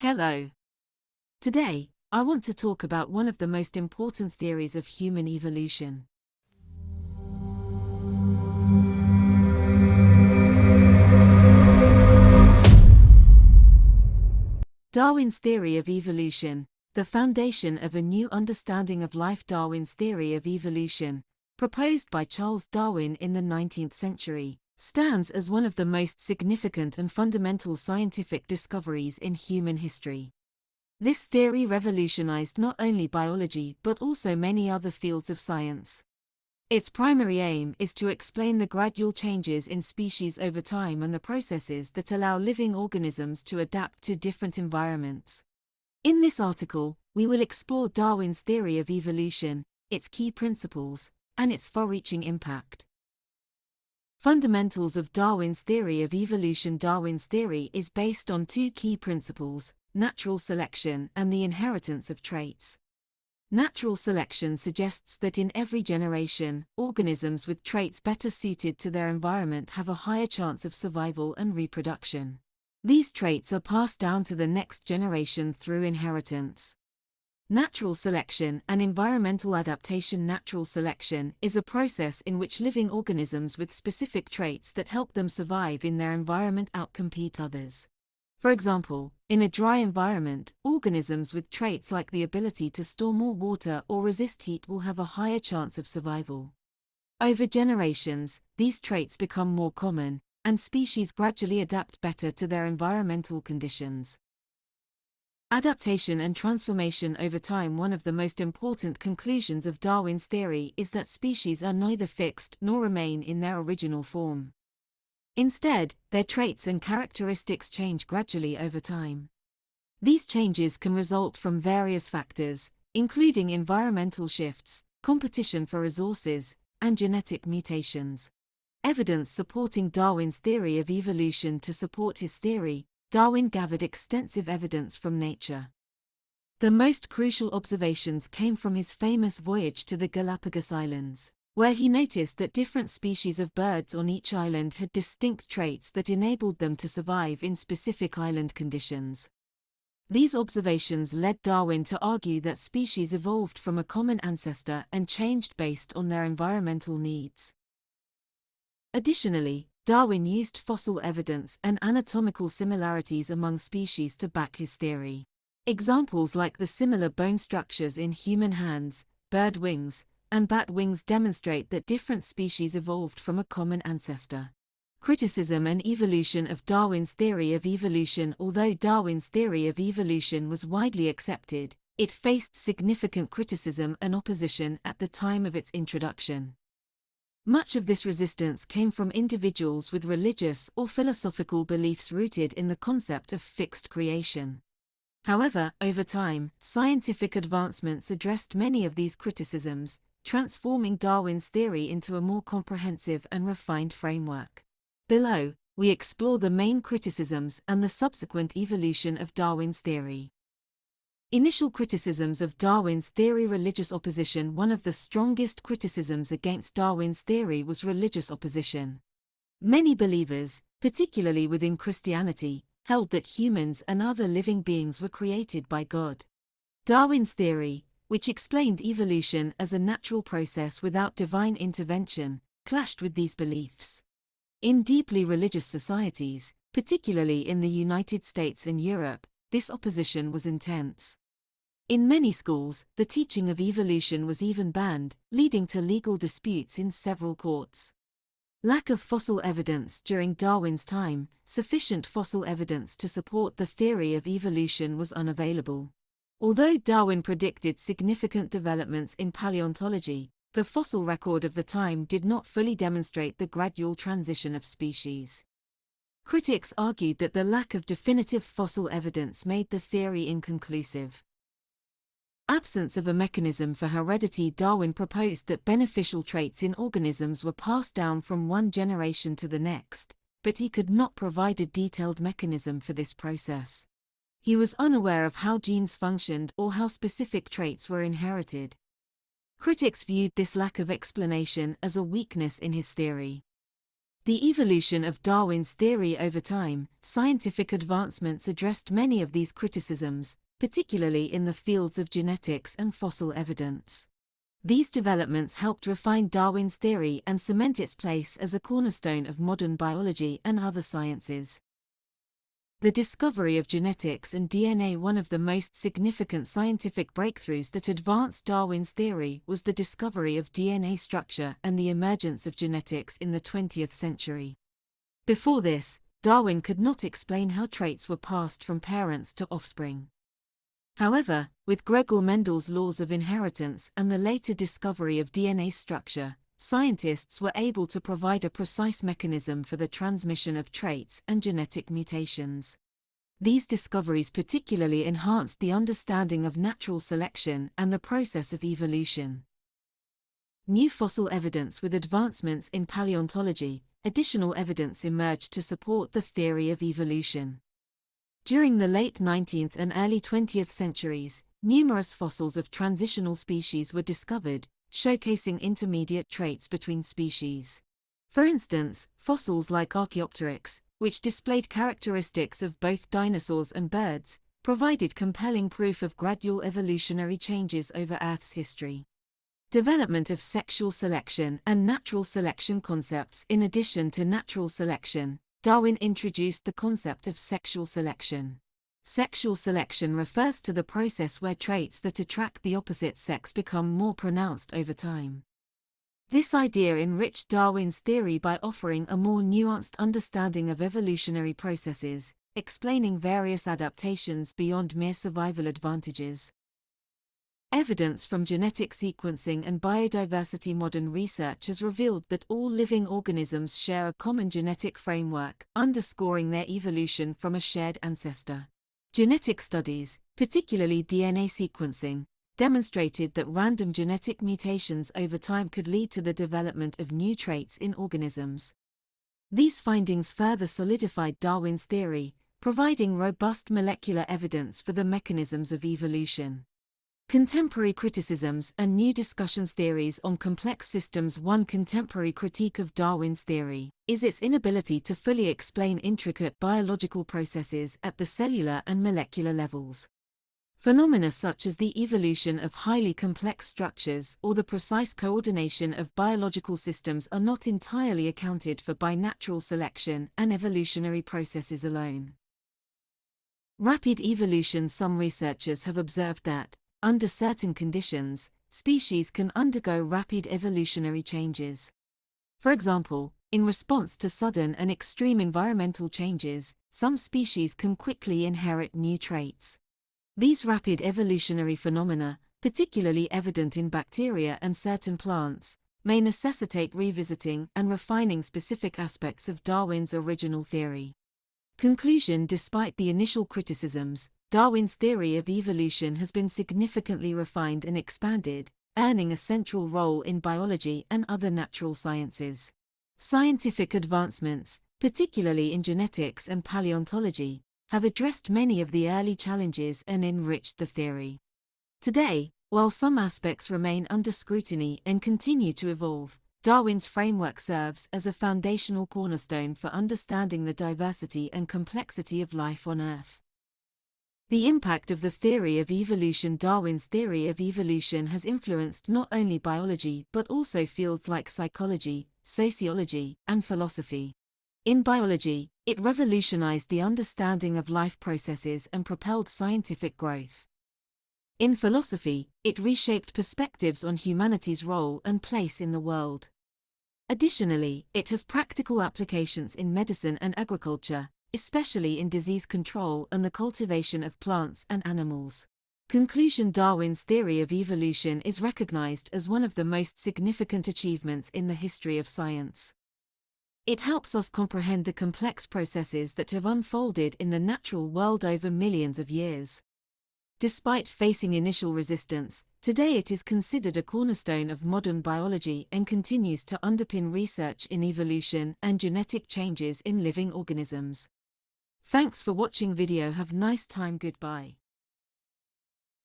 Hello. Today, I want to talk about one of the most important theories of human evolution. Darwin's theory of evolution, the foundation of a new understanding of life. Darwin's theory of evolution, proposed by Charles Darwin in the 19th century, stands as one of the most significant and fundamental scientific discoveries in human history. This theory revolutionized not only biology but also many other fields of science. Its primary aim is to explain the gradual changes in species over time and the processes that allow living organisms to adapt to different environments. In this article, we will explore Darwin's theory of evolution, its key principles, and its far-reaching impact. Fundamentals of Darwin's theory of evolution. Darwin's theory is based on two key principles: natural selection and the inheritance of traits. Natural selection suggests that in every generation, organisms with traits better suited to their environment have a higher chance of survival and reproduction. These traits are passed down to the next generation through inheritance. Natural selection and environmental adaptation. Natural selection is a process in which living organisms with specific traits that help them survive in their environment outcompete others. For example, in a dry environment, organisms with traits like the ability to store more water or resist heat will have a higher chance of survival. Over generations, these traits become more common, and species gradually adapt better to their environmental conditions. Adaptation and transformation over time. One of the most important conclusions of Darwin's theory is that species are neither fixed nor remain in their original form. Instead, their traits and characteristics change gradually over time. These changes can result from various factors, including environmental shifts, competition for resources, and genetic mutations. Evidence supporting Darwin's theory of evolution. To support his theory, Darwin gathered extensive evidence from nature. The most crucial observations came from his famous voyage to the Galapagos Islands, where he noticed that different species of birds on each island had distinct traits that enabled them to survive in specific island conditions. These observations led Darwin to argue that species evolved from a common ancestor and changed based on their environmental needs. Additionally, Darwin used fossil evidence and anatomical similarities among species to back his theory. Examples like the similar bone structures in human hands, bird wings, and bat wings demonstrate that different species evolved from a common ancestor. Criticism and evolution of Darwin's theory of evolution. Although Darwin's theory of evolution was widely accepted, it faced significant criticism and opposition at the time of its introduction. Much of this resistance came from individuals with religious or philosophical beliefs rooted in the concept of fixed creation. However, over time, scientific advancements addressed many of these criticisms, transforming Darwin's theory into a more comprehensive and refined framework. Below, we explore the main criticisms and the subsequent evolution of Darwin's theory. Initial criticisms of Darwin's theory. Religious opposition. One of the strongest criticisms against Darwin's theory was religious opposition. Many believers, particularly within Christianity, held that humans and other living beings were created by God. Darwin's theory, which explained evolution as a natural process without divine intervention, clashed with these beliefs. In deeply religious societies, particularly in the United States and Europe, this opposition was intense. In many schools, the teaching of evolution was even banned, leading to legal disputes in several courts. Lack of fossil evidence. During Darwin's time, sufficient fossil evidence to support the theory of evolution was unavailable. Although Darwin predicted significant developments in paleontology, the fossil record of the time did not fully demonstrate the gradual transition of species. Critics argued that the lack of definitive fossil evidence made the theory inconclusive. Absence of a mechanism for heredity. Darwin proposed that beneficial traits in organisms were passed down from one generation to the next, but he could not provide a detailed mechanism for this process. He was unaware of how genes functioned or how specific traits were inherited. Critics viewed this lack of explanation as a weakness in his theory. The evolution of Darwin's theory over time. Scientific advancements addressed many of these criticisms, particularly in the fields of genetics and fossil evidence. These developments helped refine Darwin's theory and cement its place as a cornerstone of modern biology and other sciences. The discovery of genetics and DNA. One of the most significant scientific breakthroughs that advanced Darwin's theory was the discovery of DNA structure and the emergence of genetics in the 20th century. Before this, Darwin could not explain how traits were passed from parents to offspring. However, with Gregor Mendel's laws of inheritance and the later discovery of DNA structure, scientists were able to provide a precise mechanism for the transmission of traits and genetic mutations. These discoveries particularly enhanced the understanding of natural selection and the process of evolution. New fossil evidence. With advancements in paleontology, additional evidence emerged to support the theory of evolution. During the late 19th and early 20th centuries, numerous fossils of transitional species were discovered, showcasing intermediate traits between species. For instance, fossils like Archaeopteryx, which displayed characteristics of both dinosaurs and birds, provided compelling proof of gradual evolutionary changes over Earth's history. Development of sexual selection and natural selection concepts. In addition to natural selection, Darwin introduced the concept of sexual selection. Sexual selection refers to the process where traits that attract the opposite sex become more pronounced over time. This idea enriched Darwin's theory by offering a more nuanced understanding of evolutionary processes, explaining various adaptations beyond mere survival advantages. Evidence from genetic sequencing and biodiversity. Modern research has revealed that all living organisms share a common genetic framework, underscoring their evolution from a shared ancestor. Genetic studies, particularly DNA sequencing, demonstrated that random genetic mutations over time could lead to the development of new traits in organisms. These findings further solidified Darwin's theory, providing robust molecular evidence for the mechanisms of evolution. Contemporary criticisms and new discussions. Theories on complex systems. One contemporary critique of Darwin's theory is its inability to fully explain intricate biological processes at the cellular and molecular levels. Phenomena such as the evolution of highly complex structures or the precise coordination of biological systems are not entirely accounted for by natural selection and evolutionary processes alone. Rapid evolution. Some researchers have observed that, under certain conditions, species can undergo rapid evolutionary changes. For example, in response to sudden and extreme environmental changes, some species can quickly inherit new traits. These rapid evolutionary phenomena, particularly evident in bacteria and certain plants, may necessitate revisiting and refining specific aspects of Darwin's original theory. Conclusion. Despite the initial criticisms, Darwin's theory of evolution has been significantly refined and expanded, earning a central role in biology and other natural sciences. Scientific advancements, particularly in genetics and paleontology, have addressed many of the early challenges and enriched the theory. Today, while some aspects remain under scrutiny and continue to evolve, Darwin's framework serves as a foundational cornerstone for understanding the diversity and complexity of life on Earth. The impact of the theory of evolution. Darwin's theory of evolution has influenced not only biology but also fields like psychology, sociology, and philosophy. In biology, it revolutionized the understanding of life processes and propelled scientific growth. In philosophy, it reshaped perspectives on humanity's role and place in the world. Additionally, it has practical applications in medicine and agriculture, especially in disease control and the cultivation of plants and animals. Conclusion. Darwin's theory of evolution is recognized as one of the most significant achievements in the history of science. It helps us comprehend the complex processes that have unfolded in the natural world over millions of years. Despite facing initial resistance, today it is considered a cornerstone of modern biology and continues to underpin research in evolution and genetic changes in living organisms. Thanks for watching video. Have nice time. Goodbye.